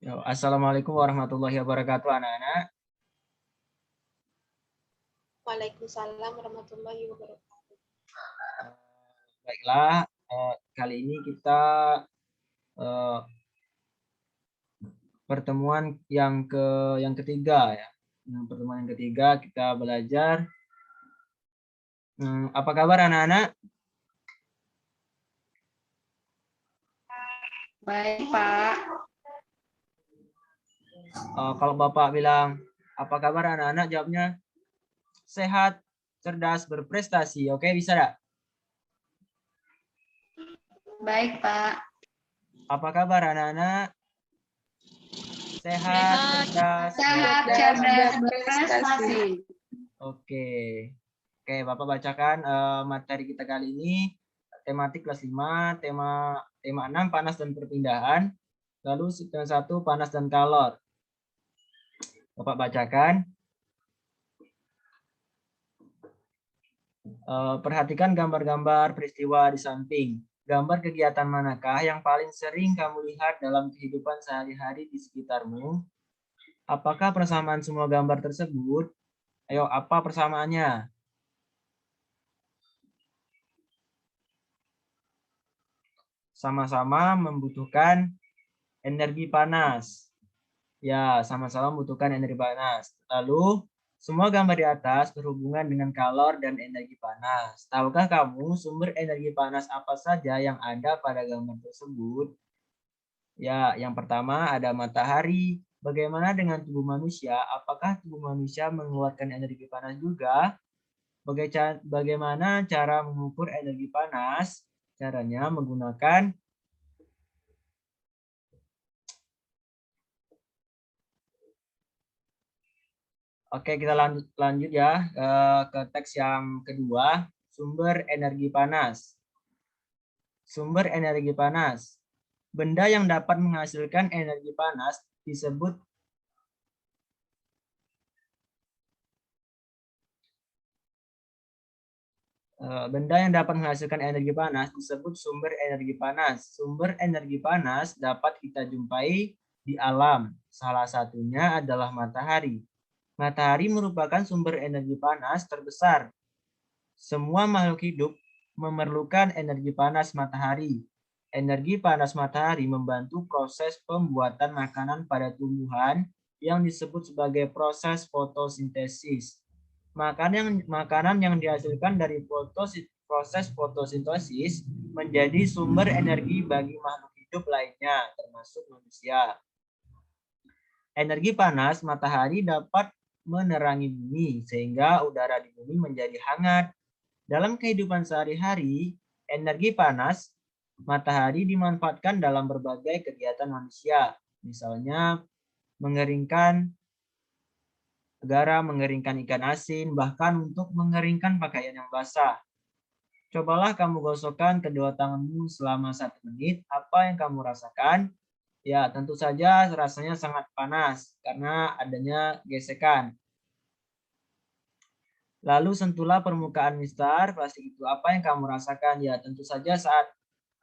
Assalamualaikum warahmatullahi wabarakatuh, anak-anak. Waalaikumsalam warahmatullahi wabarakatuh. Baiklah, kali ini kita pertemuan yang ketiga ya. Pertemuan yang ketiga kita belajar. Apa kabar anak-anak? Baik, Pak. Kalau Bapak bilang, apa kabar anak-anak? Jawabnya, sehat, cerdas, berprestasi. Oke, bisa enggak? Baik, Pak. Apa kabar anak-anak? Sehat, cerdas, berprestasi. Oke. Oke, Bapak bacakan materi kita kali ini. Tematik kelas 5, tema 6 panas dan perpindahan. Lalu tema 1 panas dan kalor. Bapak bacakan. Perhatikan gambar-gambar peristiwa di samping. Gambar kegiatan manakah yang paling sering kamu lihat dalam kehidupan sehari-hari di sekitarmu? Apakah persamaan semua gambar tersebut? Ayo, apa persamaannya? Sama-sama membutuhkan energi panas. Ya, sama-sama membutuhkan energi panas. Lalu, semua gambar di atas berhubungan dengan kalor dan energi panas. Tahukah kamu sumber energi panas apa saja yang ada pada gambar tersebut? Ya, yang pertama ada matahari. Bagaimana dengan tubuh manusia? Apakah tubuh manusia mengeluarkan energi panas juga? Bagaimana cara mengukur energi panas? Caranya menggunakan Oke, kita lanjut ya ke teks yang kedua, sumber energi panas. Sumber energi panas. Benda yang dapat menghasilkan energi panas disebut sumber energi panas. Sumber energi panas dapat kita jumpai di alam. Salah satunya adalah matahari. Matahari merupakan sumber energi panas terbesar. Semua makhluk hidup memerlukan energi panas matahari. Energi panas matahari membantu proses pembuatan makanan pada tumbuhan yang disebut sebagai proses fotosintesis. Makanan yang dihasilkan dari proses fotosintesis menjadi sumber energi bagi makhluk hidup lainnya, termasuk manusia. Energi panas matahari dapat menerangi bumi, sehingga udara di bumi menjadi hangat. Dalam kehidupan sehari-hari, energi panas matahari dimanfaatkan dalam berbagai kegiatan manusia. Misalnya, mengeringkan ikan asin, bahkan untuk mengeringkan pakaian yang basah. Cobalah kamu gosokkan kedua tanganmu selama 1 menit. Apa yang kamu rasakan? Ya, tentu saja rasanya sangat panas karena adanya gesekan. Lalu sentuhlah permukaan mistar plastik itu. Apa yang kamu rasakan? Ya, tentu saja saat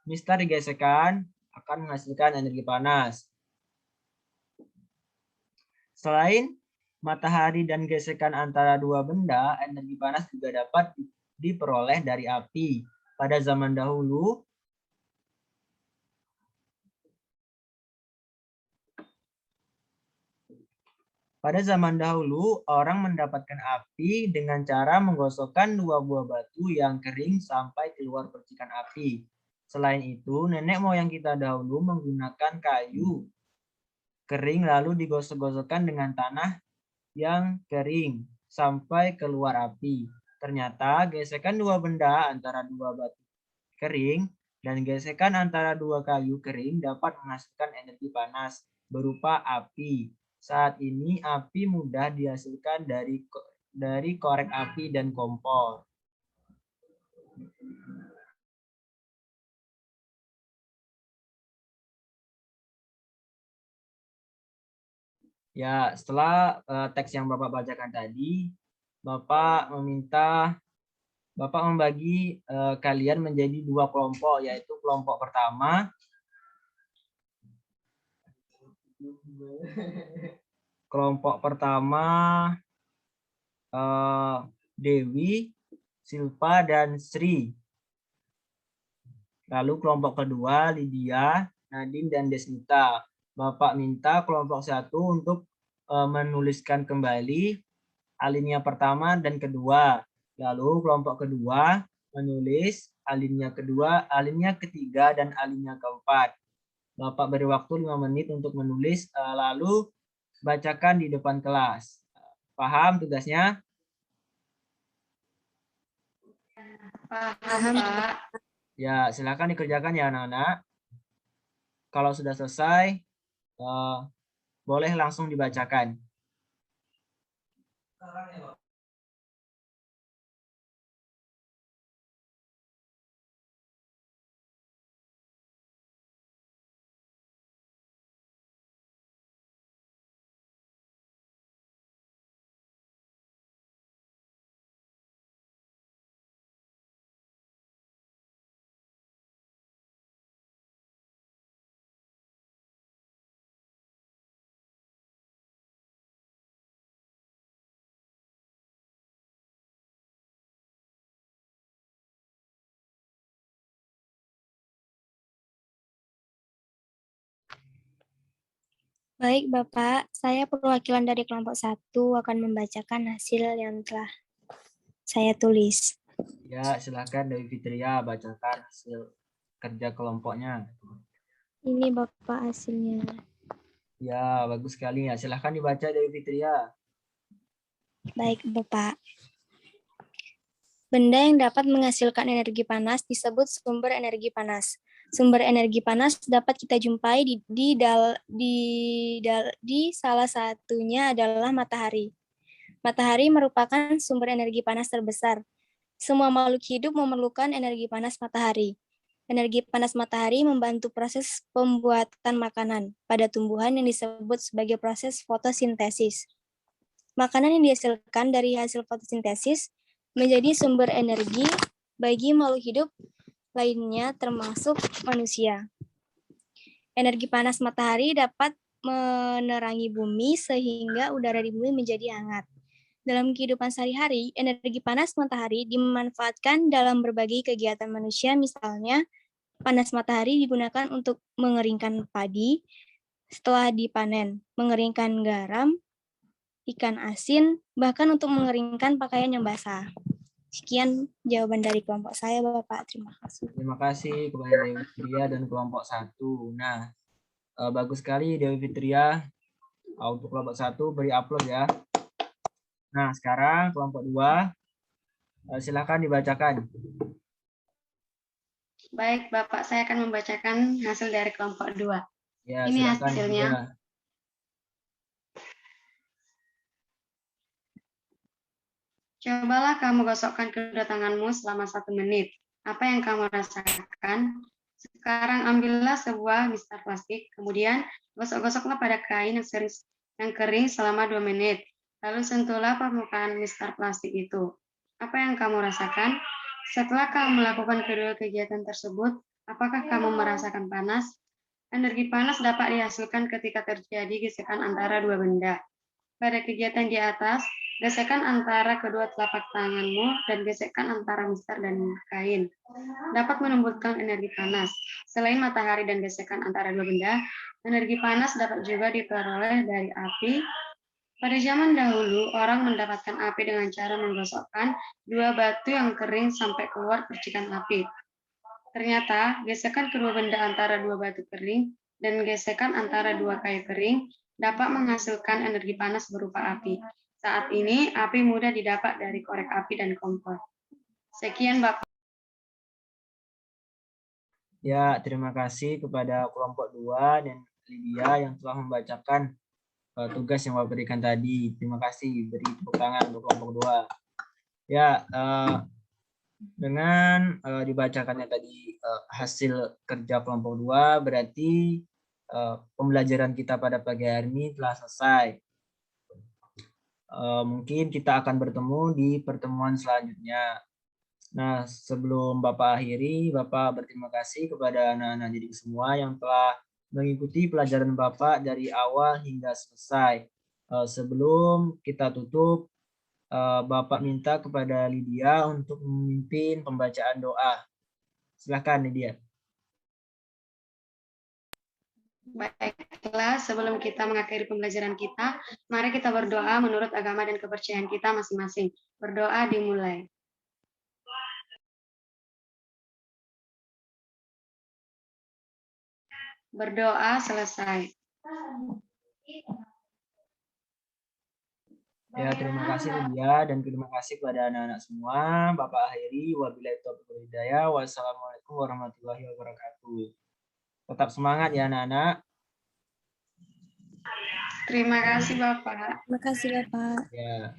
mistar digesekkan akan menghasilkan energi panas. Selain matahari dan gesekan antara dua benda, energi panas juga dapat diperoleh dari api. Pada zaman dahulu, orang mendapatkan api dengan cara menggosokkan 2 buah batu yang kering sampai keluar percikan api. Selain itu, nenek moyang kita dahulu menggunakan kayu kering lalu digosok-gosokkan dengan tanah yang kering sampai keluar api. Ternyata gesekan 2 benda antara 2 batu kering dan gesekan antara 2 kayu kering dapat menghasilkan energi panas berupa api. Saat ini api mudah dihasilkan dari korek api dan kompor. Ya, setelah teks yang Bapak bacakan tadi, Bapak membagi kalian menjadi 2 kelompok, yaitu kelompok pertama Kelompok pertama Dewi, Silva, dan Sri. Lalu kelompok kedua Lydia, Nadine, dan Desnita. Bapak minta kelompok 1 untuk menuliskan kembali alinea pertama dan kedua. Lalu kelompok kedua menulis alinea kedua, alinea ketiga, dan alinea keempat. Bapak beri waktu 5 menit untuk menulis, lalu bacakan di depan kelas. Paham tugasnya? Paham, Pak. Ya, silakan dikerjakan ya anak-anak. Kalau sudah selesai, boleh langsung dibacakan. Baik, Bapak. Saya perwakilan dari kelompok 1 akan membacakan hasil yang telah saya tulis. Ya, silakan Dewi Fitria bacakan hasil kerja kelompoknya. Ini Bapak hasilnya. Ya, bagus sekali ya. Silakan dibaca Dewi Fitria. Baik, Bapak. Benda yang dapat menghasilkan energi panas disebut sumber energi panas. Sumber energi panas dapat kita jumpai di salah satunya adalah matahari. Matahari merupakan sumber energi panas terbesar. Semua makhluk hidup memerlukan energi panas matahari. Energi panas matahari membantu proses pembuatan makanan pada tumbuhan yang disebut sebagai proses fotosintesis. Makanan yang dihasilkan dari hasil fotosintesis menjadi sumber energi bagi makhluk hidup lainnya termasuk manusia. Energi panas matahari dapat menerangi bumi sehingga udara di bumi menjadi hangat. Dalam kehidupan sehari-hari, energi panas matahari dimanfaatkan dalam berbagai kegiatan manusia, misalnya panas matahari digunakan untuk mengeringkan padi setelah dipanen, mengeringkan garam, ikan asin, bahkan untuk mengeringkan pakaian yang basah. Sekian jawaban dari kelompok saya, Bapak. Terima kasih. Terima kasih kepada Dewi Fitria dan kelompok 1. Nah, bagus sekali Dewi Fitria. Untuk kelompok 1 beri upload ya. Nah, sekarang kelompok 2. Silakan dibacakan. Baik, Bapak, saya akan membacakan hasil dari kelompok 2. Ya, Ini silakan. hasilnya. Ya. Cobalah kamu gosokkan kedua tanganmu selama 1 menit. Apa yang kamu rasakan? Sekarang ambillah sebuah mistar plastik, kemudian gosok-gosoklah pada kain yang kering selama 2 menit. Lalu sentuhlah permukaan mistar plastik itu. Apa yang kamu rasakan? Setelah kamu melakukan kedua kegiatan tersebut, apakah kamu merasakan panas? Energi panas dapat dihasilkan ketika terjadi gesekan antara dua benda. Pada kegiatan di atas, gesekan antara kedua telapak tanganmu dan gesekan antara mistar dan kain dapat menumbuhkan energi panas. Selain matahari dan gesekan antara dua benda, energi panas dapat juga diperoleh dari api. Pada zaman dahulu, orang mendapatkan api dengan cara menggosokkan dua batu yang kering sampai keluar percikan api. Ternyata, gesekan kedua benda antara dua batu kering dan gesekan antara dua kayu kering dapat menghasilkan energi panas berupa api. Saat ini, api mudah didapat dari korek api dan kompor. Sekian, Bapak. Ya, terima kasih kepada kelompok 2 dan Lydia yang telah membacakan tugas yang Bapak berikan tadi. Terima kasih, beri tepuk tangan untuk kelompok 2. Ya, dengan dibacakannya tadi hasil kerja kelompok 2, berarti pembelajaran kita pada pagi hari ini telah selesai. Mungkin kita akan bertemu di pertemuan selanjutnya. Nah, sebelum Bapak akhiri, Bapak berterima kasih kepada anak-anak didik semua yang telah mengikuti pelajaran Bapak dari awal hingga selesai. Sebelum kita tutup, Bapak minta kepada Lydia untuk memimpin pembacaan doa. Silakan Lydia. Baiklah, sebelum kita mengakhiri pembelajaran kita, mari kita berdoa menurut agama dan kepercayaan kita masing-masing. Berdoa dimulai. Berdoa selesai. Ya, terima kasih Lydia dan terima kasih kepada anak-anak semua. Bapak akhiri, wabillahi taufiq wal hidayah. Wassalamualaikum warahmatullahi wabarakatuh. Tetap semangat ya anak-anak. Terima kasih Bapak. Terima kasih, Bapak. Ya.